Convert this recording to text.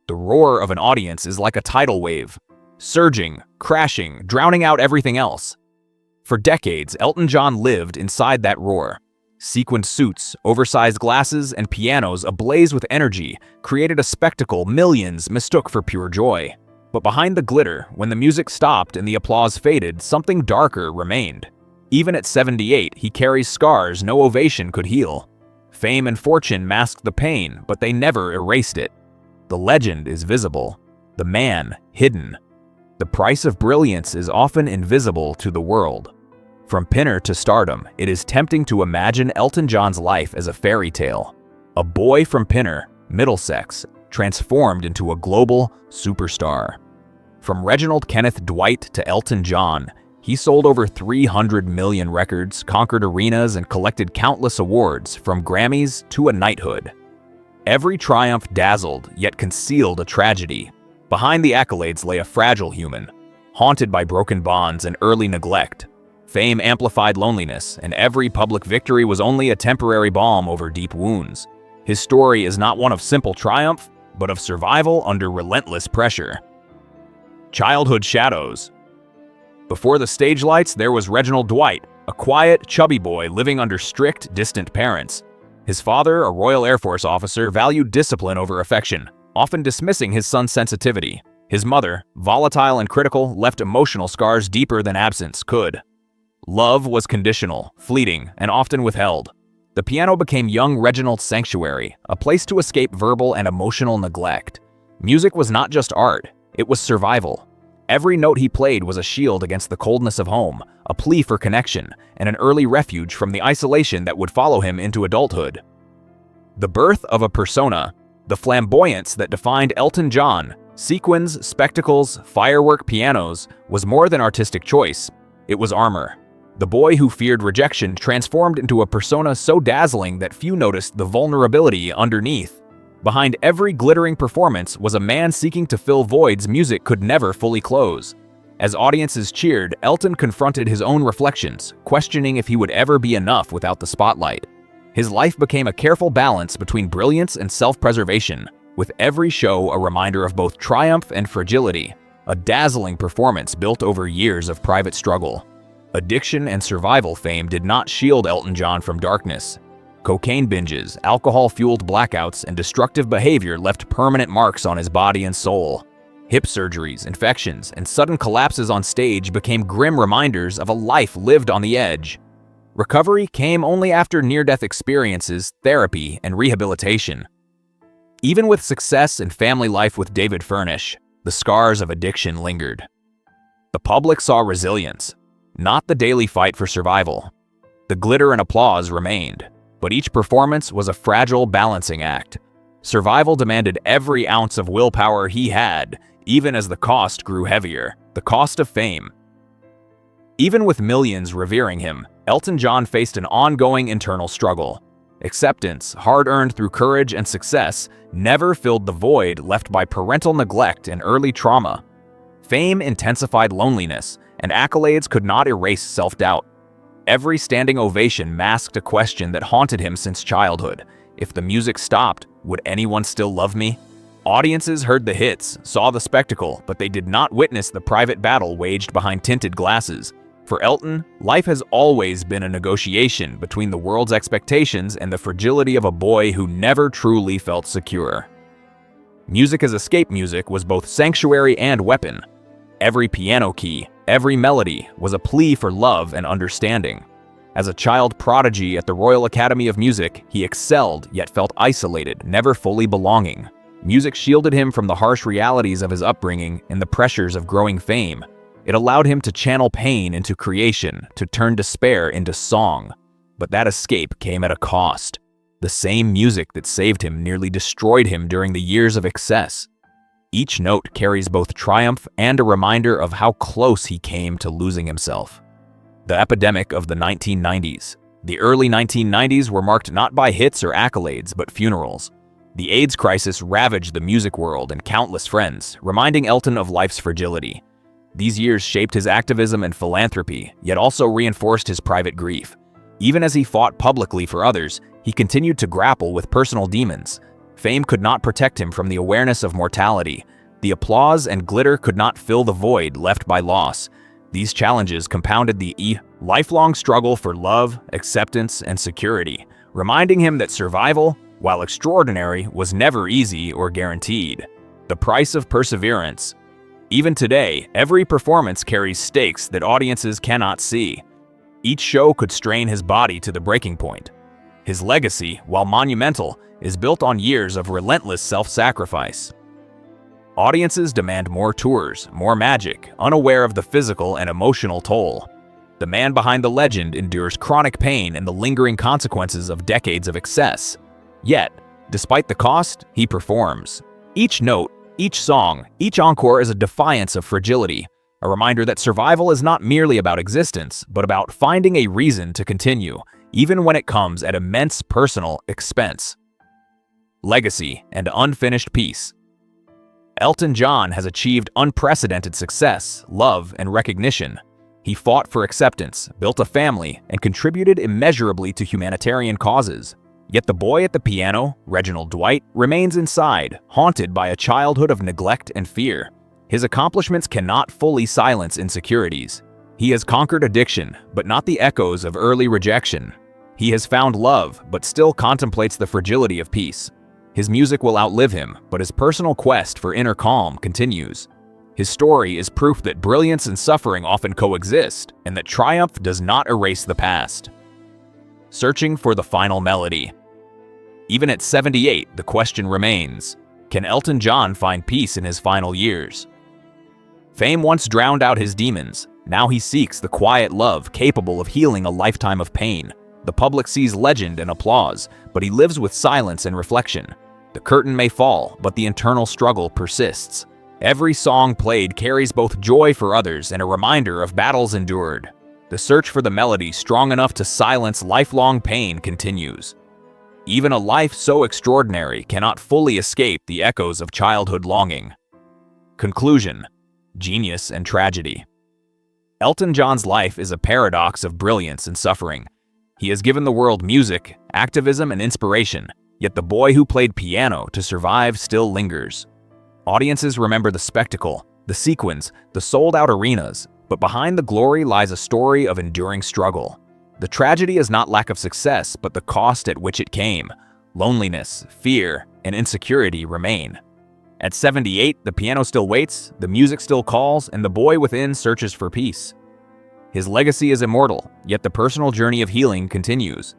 The roar of an audience is like a tidal wave, surging, crashing, drowning out everything else. For decades, Elton John lived inside that roar. Sequined suits, oversized glasses, and pianos ablaze with energy created a spectacle millions mistook for pure joy. But behind the glitter, when the music stopped and the applause faded, something darker remained. Even at 78, he carries scars no ovation could heal. Fame and fortune masked the pain, but they never erased it. The legend is visible, the man hidden. The price of brilliance is often invisible to the world. From Pinner to stardom, it is tempting to imagine Elton John's life as a fairy tale. A boy from Pinner, Middlesex, transformed into a global superstar. From Reginald Kenneth Dwight to Elton John, he sold over 300 million records, conquered arenas, and collected countless awards, from Grammys to a knighthood. Every triumph dazzled, yet concealed a tragedy. Behind the accolades lay a fragile human, haunted by broken bonds and early neglect. Fame amplified loneliness, and every public victory was only a temporary balm over deep wounds. His story is not one of simple triumph, but of survival under relentless pressure. Childhood shadows. Before the stage lights, there was Reginald Dwight, a quiet, chubby boy living under strict, distant parents. His father, a Royal Air Force officer, valued discipline over affection, often dismissing his son's sensitivity. His mother, volatile and critical, left emotional scars deeper than absence could. Love was conditional, fleeting, and often withheld. The piano became young Reginald's sanctuary, a place to escape verbal and emotional neglect. Music was not just art, it was survival. Every note he played was a shield against the coldness of home, a plea for connection, and an early refuge from the isolation that would follow him into adulthood. The birth of a persona, the flamboyance that defined Elton John, sequins, spectacles, firework pianos, was more than artistic choice. It was armor. The boy who feared rejection transformed into a persona so dazzling that few noticed the vulnerability underneath. Behind every glittering performance was a man seeking to fill voids music could never fully close. As audiences cheered, Elton confronted his own reflections, questioning if he would ever be enough without the spotlight. His life became a careful balance between brilliance and self-preservation, with every show a reminder of both triumph and fragility, a dazzling performance built over years of private struggle. Addiction and survival fame did not shield Elton John from darkness. Cocaine binges, alcohol-fueled blackouts, and destructive behavior left permanent marks on his body and soul. Hip surgeries, infections, and sudden collapses on stage became grim reminders of a life lived on the edge. Recovery came only after near-death experiences, therapy, and rehabilitation. Even with success and family life with David Furnish, the scars of addiction lingered. The public saw resilience, not the daily fight for survival. The glitter and applause remained, but each performance was a fragile balancing act. Survival demanded every ounce of willpower he had, even as the cost grew heavier, the cost of fame. Even with millions revering him, Elton John faced an ongoing internal struggle. Acceptance, hard-earned through courage and success, never filled the void left by parental neglect and early trauma. Fame intensified loneliness, and accolades could not erase self-doubt. Every standing ovation masked a question that haunted him since childhood. If the music stopped, would anyone still love me? Audiences heard the hits, saw the spectacle, but they did not witness the private battle waged behind tinted glasses. For Elton, life has always been a negotiation between the world's expectations and the fragility of a boy who never truly felt secure. Music as escape music was both sanctuary and weapon. Every piano key, every melody was a plea for love and understanding. As a child prodigy at the Royal Academy of Music, he excelled yet felt isolated, never fully belonging. Music shielded him from the harsh realities of his upbringing and the pressures of growing fame. It allowed him to channel pain into creation, to turn despair into song. But that escape came at a cost. The same music that saved him nearly destroyed him during the years of excess. Each note carries both triumph and a reminder of how close he came to losing himself. The epidemic of the 1990s. The early 1990s were marked not by hits or accolades, but funerals. The AIDS crisis ravaged the music world and countless friends, reminding Elton of life's fragility. These years shaped his activism and philanthropy, yet also reinforced his private grief. Even as he fought publicly for others, he continued to grapple with personal demons. Fame could not protect him from the awareness of mortality. The applause and glitter could not fill the void left by loss. These challenges compounded the lifelong struggle for love, acceptance, and security, reminding him that survival, while extraordinary, was never easy or guaranteed. The price of perseverance. Even today, every performance carries stakes that audiences cannot see. Each show could strain his body to the breaking point. His legacy, while monumental, is built on years of relentless self-sacrifice. Audiences demand more tours, more magic, unaware of the physical and emotional toll. The man behind the legend endures chronic pain and the lingering consequences of decades of excess. Yet, despite the cost, he performs. Each note, each song, each encore is a defiance of fragility, a reminder that survival is not merely about existence, but about finding a reason to continue, even when it comes at immense personal expense. Legacy and unfinished piece. Elton John has achieved unprecedented success, love, and recognition. He fought for acceptance, built a family, and contributed immeasurably to humanitarian causes. Yet the boy at the piano, Reginald Dwight, remains inside, haunted by a childhood of neglect and fear. His accomplishments cannot fully silence insecurities. He has conquered addiction, but not the echoes of early rejection. He has found love, but still contemplates the fragility of peace. His music will outlive him, but his personal quest for inner calm continues. His story is proof that brilliance and suffering often coexist, and that triumph does not erase the past. Searching for the final melody. Even at 78, the question remains, can Elton John find peace in his final years? Fame once drowned out his demons. Now he seeks the quiet love capable of healing a lifetime of pain. The public sees legend and applause, but he lives with silence and reflection. The curtain may fall, but the internal struggle persists. Every song played carries both joy for others and a reminder of battles endured. The search for the melody strong enough to silence lifelong pain continues. Even a life so extraordinary cannot fully escape the echoes of childhood longing. Conclusion: genius and tragedy. Elton John's life is a paradox of brilliance and suffering. He has given the world music, activism, and inspiration, yet the boy who played piano to survive still lingers. Audiences remember the spectacle, the sequins, the sold-out arenas, but behind the glory lies a story of enduring struggle. The tragedy is not lack of success, but the cost at which it came. Loneliness, fear, and insecurity remain. At 78, the piano still waits, the music still calls, and the boy within searches for peace. His legacy is immortal, yet the personal journey of healing continues.